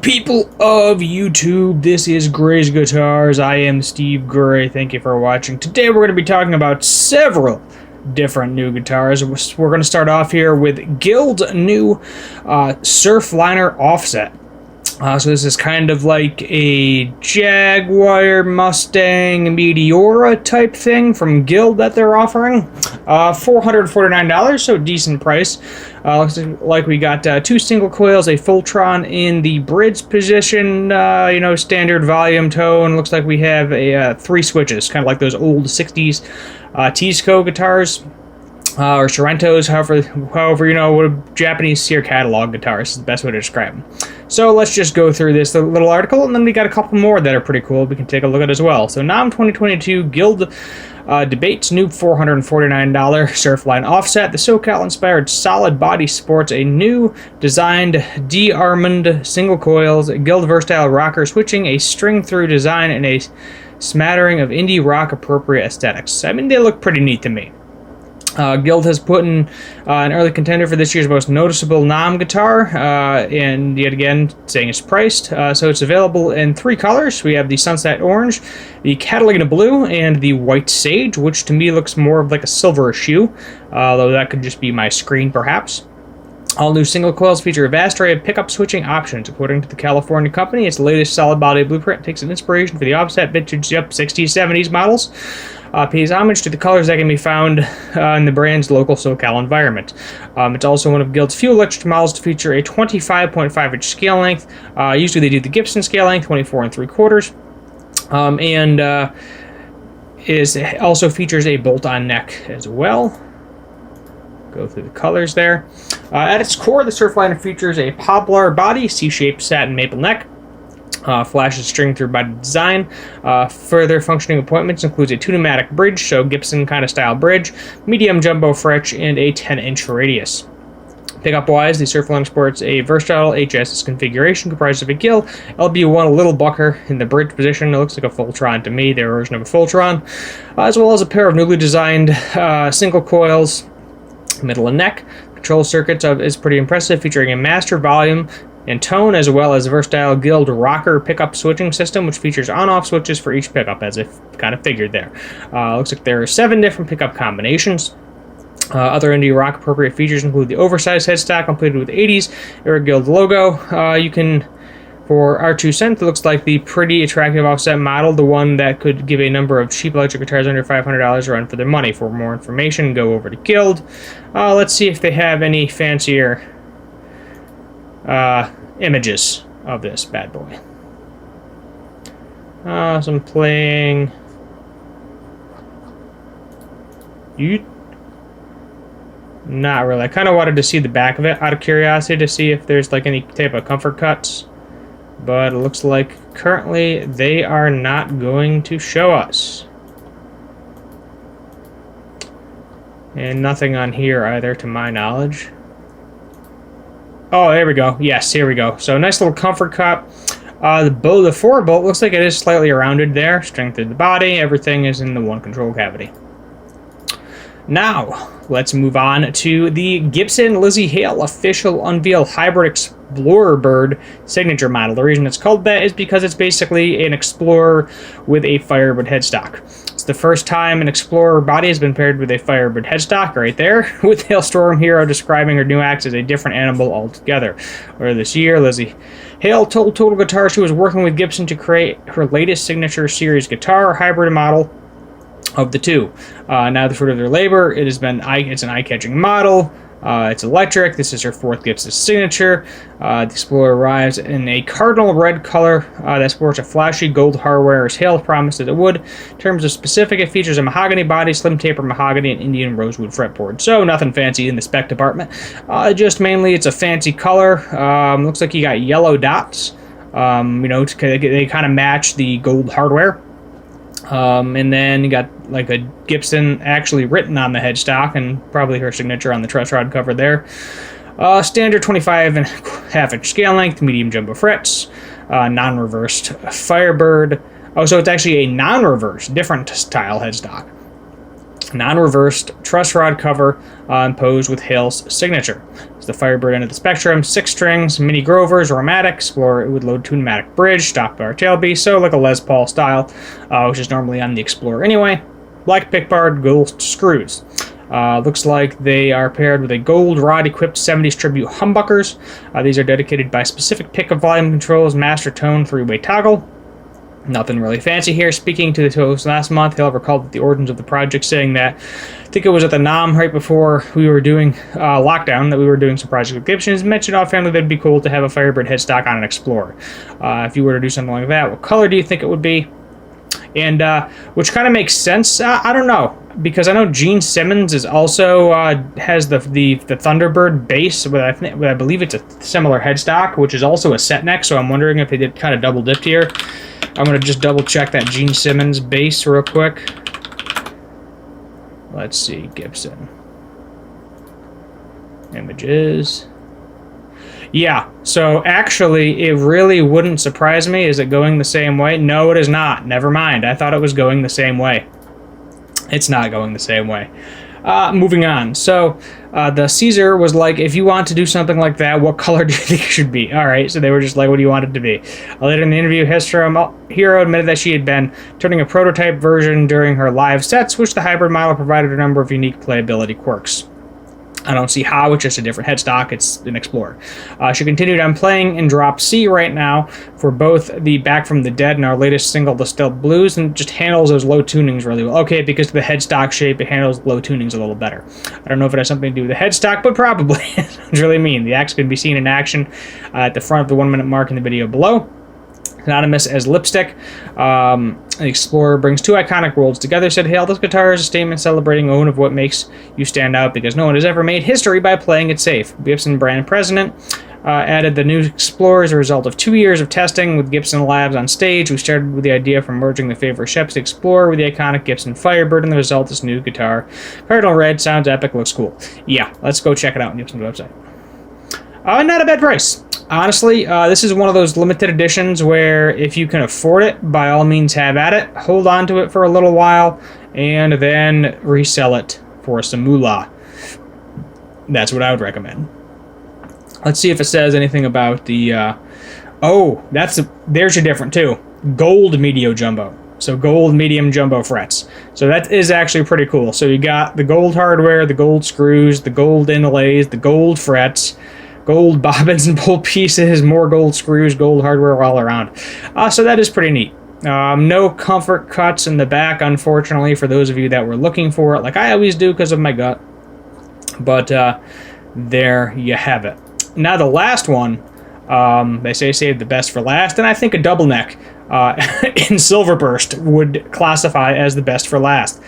people of YouTube, this is Gray's Guitars. I am Steve Gray. Thank you for watching. Today we're going to be talking about several different new guitars. We're going to start off here with Guild's new Surfliner offset. So this is kind of like a Jaguar, Mustang, Meteora type thing from Guild that they're offering. $449, so decent price. Looks like we got two single coils, a Fultron in the bridge position, standard volume tone. Looks like we have a three switches, kind of like those old 60s Tisco guitars. Or Sorrentos, however what a Japanese Sear catalog guitars is the best way to describe them. So let's just go through this little article, and then we got a couple more that are pretty cool we can take a look at as well. So NAMM 2022 Guild debates new $449 Surfline offset. The SoCal-inspired solid body sports a new designed D-Armond single coils, Guild versatile rocker switching, a string-through design, and a smattering of indie rock appropriate aesthetics. I mean, they look pretty neat to me. Guild has put in an early contender for this year's most noticeable NAMM guitar, and yet again, saying it's priced. So it's available in three colors. We have the Sunset Orange, the Catalina Blue, and the White Sage, which to me looks more of like a silverish hue, although that could just be my screen perhaps. All new single coils feature a vast array of pickup switching options. According to the California company, its latest solid body blueprint takes an inspiration for the offset vintage 60s, 70s models. Pays homage to the colors that can be found in the brand's local SoCal environment. It's also one of Guild's few electric models to feature a 25.5-inch scale length. Usually they do the Gibson scale length, 24 3/4, and also features a bolt-on neck as well. Go through the colors there. At its core, the Surfliner features a poplar body, C-shaped satin maple neck. Flashes string through body design. Further functioning appointments includes a two-pneumatic bridge, so Gibson kind of style bridge, medium jumbo fretch, and a 10-inch radius. Pickup-wise, the Surfliner sports a versatile HSS configuration comprised of a Guild LB1 little bucker in the bridge position. It looks like a Fultron to me, their version of a Fultron, as well as a pair of newly designed single coils, middle and neck. Control circuits is pretty impressive, featuring a master volume and tone, as well as a versatile Guild rocker pickup switching system, which features on-off switches for each pickup, as if kind of figured there. Looks like there are 7 different pickup combinations. Other indie rock appropriate features include the oversized headstock completed with 80s era Guild logo. For our 2 cents, it looks like the pretty attractive offset model, the one that could give a number of cheap electric guitars under $500 a run for their money. For more information, go over to Guild. Let's see if they have any fancier images of this bad boy. Some playing. Not really. I kind of wanted to see the back of it out of curiosity to see if there's like any type of comfort cuts. But it looks like currently they are not going to show us. And nothing on here either, to my knowledge. Oh, there we go. Yes, here we go. So nice little comfort cut. The forward bolt looks like it is slightly rounded there. String through the body. Everything is in the one control cavity. Now, let's move on to the Gibson Lzzy Hale official unveil hybrid Explorer Bird signature model. The reason it's called that is because it's basically an Explorer with a Firebird headstock. It's the first time an Explorer body has been paired with a Firebird headstock right there, with Hailstorm Hero describing her new axe as a different animal altogether. Earlier this year, Lzzy Hale told Total Guitar she was working with Gibson to create her latest signature series guitar hybrid model of the two. Now the fruit of their labor, it's an eye-catching model. It's electric. This is her 4th Gibson signature. The Explorer arrives in a cardinal red color that sports a flashy gold hardware as Hale promised that it would. In terms of specific, it features a mahogany body, slim taper mahogany, and Indian rosewood fretboard. So nothing fancy in the spec department. Just mainly it's a fancy color. Looks like you got yellow dots. They kind of match the gold hardware. And then you got like a Gibson actually written on the headstock, and probably her signature on the truss rod cover there. Standard 25.5-inch scale length, medium jumbo frets, non-reversed Firebird. Oh, so it's actually a non-reverse, different style headstock. non-reversed truss rod cover imposed with Hale's signature. It's the Firebird end of the spectrum, 6 strings, mini Grovers, Romatic, Explorer with low tunematic bridge, stock bar tailpiece, so like a Les Paul style, which is normally on the Explorer anyway. Black pickguard, gold screws. Looks like they are paired with a gold rod-equipped 70s tribute humbuckers. These are dedicated by specific pick of volume controls, master tone, 3-way toggle. Nothing really fancy here. Speaking to the host last month, Hale recalled the origins of the project, saying that I think it was at the NAMM right before we were doing lockdown that we were doing some projects with Gibson. He mentioned offhandedly that it'd be cool to have a Firebird headstock on an Explorer. If you were to do something like that, what color do you think it would be? And which kind of makes sense. I don't know, because I know Gene Simmons is also has the Thunderbird base, but I believe it's a similar headstock, which is also a set neck. So I'm wondering if they did kind of double dipped here. I'm going to just double check that Gene Simmons base real quick. Let's see, Gibson. Images. Yeah, so actually, it really wouldn't surprise me. Is it going the same way? No, it is not. Never mind. I thought it was going the same way. It's not going the same way. Moving on. So the Caesar was like, if you want to do something like that, what color do you think it should be? All right, so they were just like, what do you want it to be? Later in the interview, Hero admitted that she had been turning a prototype version during her live sets, which the hybrid model provided a number of unique playability quirks. I don't see how. It's just a different headstock. It's an Explorer. She continued, I'm playing in Drop C right now for both the Back from the Dead and our latest single, The Stealth Blues, and it just handles those low tunings really well. Okay, because of the headstock shape, it handles low tunings a little better. I don't know if it has something to do with the headstock, but probably. It sounds really mean. The axe can be seen in action at the front of the 1-minute mark in the video below. Anonymous as Lipstick. The Explorer brings 2 iconic worlds together, said Hale. This guitar is a statement celebrating one of what makes you stand out, because no one has ever made history by playing it safe. Gibson brand president added the new Explorer as a result of 2 years of testing with Gibson Labs on stage. We started with the idea from merging the favorite Shep's Explorer with the iconic Gibson Firebird, and the result is new guitar. Cardinal red, sounds epic, looks cool. Yeah, let's go check it out on Gibson's website. Not a bad price. Honestly, this is one of those limited editions where if you can afford it, by all means have at it. Hold on to it for a little while, and then resell it for some moolah. That's what I would recommend. Let's see if it says anything about the... there's your different too. Gold medium jumbo. So gold medium jumbo frets. So that is actually pretty cool. So you got the gold hardware, the gold screws, the gold inlays, the gold frets, gold bobbins and bolt pieces, more gold screws, gold hardware all around. So that is pretty neat. No comfort cuts in the back, unfortunately, for those of you that were looking for it, like I always do because of my gut. But there you have it. Now the last one, they say save the best for last, and I think a double neck in Silverburst would classify as the best for last.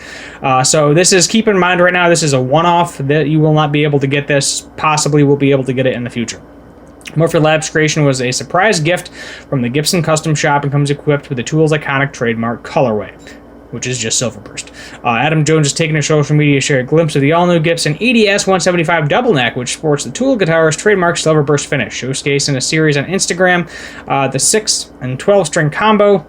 So this is, keep in mind right now, this is a one-off, that you will not be able to get this. Possibly will be able to get it in the future. Morphy Labs creation was a surprise gift from the Gibson Custom Shop and comes equipped with the Tool's iconic trademark colorway, which is just Silverburst. Adam Jones has taken to social media to share a glimpse of the all-new Gibson EDS 175 double neck, which sports the Tool guitar's trademark Silverburst finish, showcased in a series on Instagram. The 6 and 12-string combo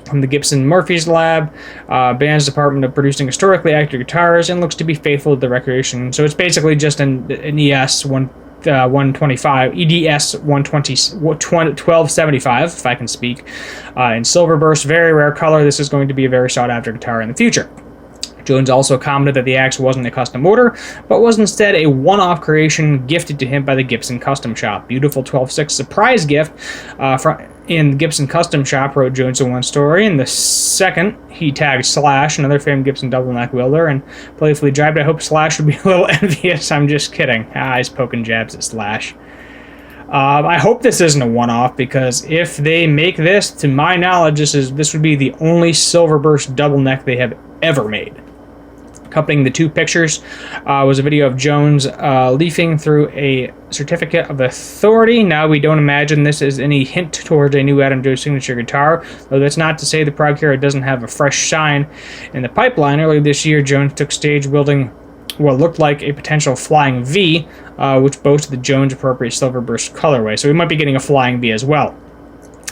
from the Gibson Morphy's Lab, band's department of producing historically accurate guitars, and looks to be faithful to the recreation. So it's basically just an ES 125, EDS 1275, if I can speak, in Silverburst. Very rare color. This is going to be a very sought-after guitar in the future. Jones also commented that the axe wasn't a custom order, but was instead a one-off creation gifted to him by the Gibson Custom Shop. Beautiful 12/6 surprise gift in the Gibson Custom Shop, wrote Jones in one story. In the second, he tagged Slash, another famed Gibson double neck wielder, and playfully jibed, I hope Slash would be a little envious. I'm just kidding. He's poking jabs at Slash. I hope this isn't a one-off, because if they make this, to my knowledge, this would be the only Silverburst double neck they have ever made. Accompanying the 2 pictures was a video of Jones leafing through a certificate of authority. Now, we don't imagine this is any hint towards a new Adam Jones signature guitar, though that's not to say the Prog Hero doesn't have a fresh shine in the pipeline. Earlier this year, Jones took stage building what looked like a potential Flying V, which boasted the Jones-appropriate Silverburst colorway. So we might be getting a Flying V as well.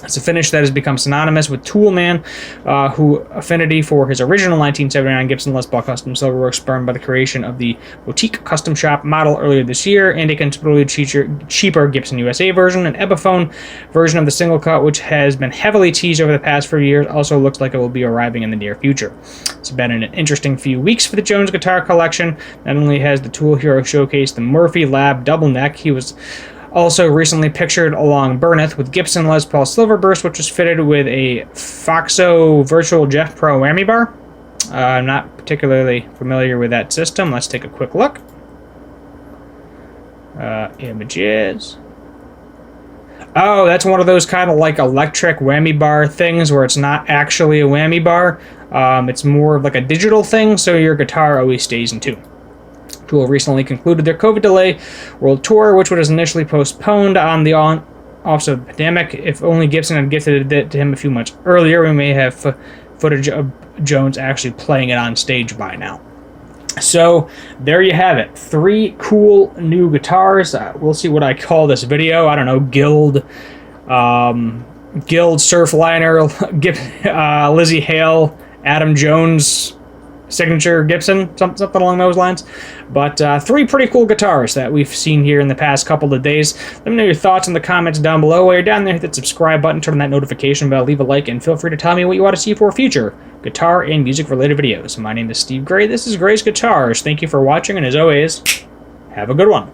It's a finish that has become synonymous with Toolman, who affinity for his original 1979 Gibson Les Paul Custom Silverworks spurned by the creation of the Boutique Custom Shop model earlier this year, and a considerably cheaper Gibson USA version. An Epiphone version of the single cut, which has been heavily teased over the past few years, also looks like it will be arriving in the near future. It's been an interesting few weeks for the Jones guitar collection. Not only has the Tool Hero showcased the Murphy Lab double neck, he was also recently pictured along Burneth with Gibson Les Paul Silverburst, which was fitted with a Foxo Virtual Jeff Pro whammy bar. I'm not particularly familiar with that system. Let's take a quick look. Images. Oh, that's one of those kind of like electric whammy bar things where it's not actually a whammy bar. It's more of like a digital thing, so your guitar always stays in tune. Tool recently concluded their COVID delay world tour, which was initially postponed on the offset of the pandemic. If only Gibson had gifted it to him a few months earlier, we may have footage of Jones actually playing it on stage by now. So there you have it. 3 cool new guitars. We'll see what I call this video. I don't know, Guild, Surfliner, Lzzy Hale, Adam Jones, signature Gibson, something along those lines. But 3 pretty cool guitars that we've seen here in the past couple of days. Let me know your thoughts in the comments down below. While you're down there, hit that subscribe button, turn on that notification bell, leave a like, and feel free to tell me what you want to see for future guitar and music related videos. My name is Steve Gray. This is Gray's Guitars. Thank you for watching, and as always, have a good one.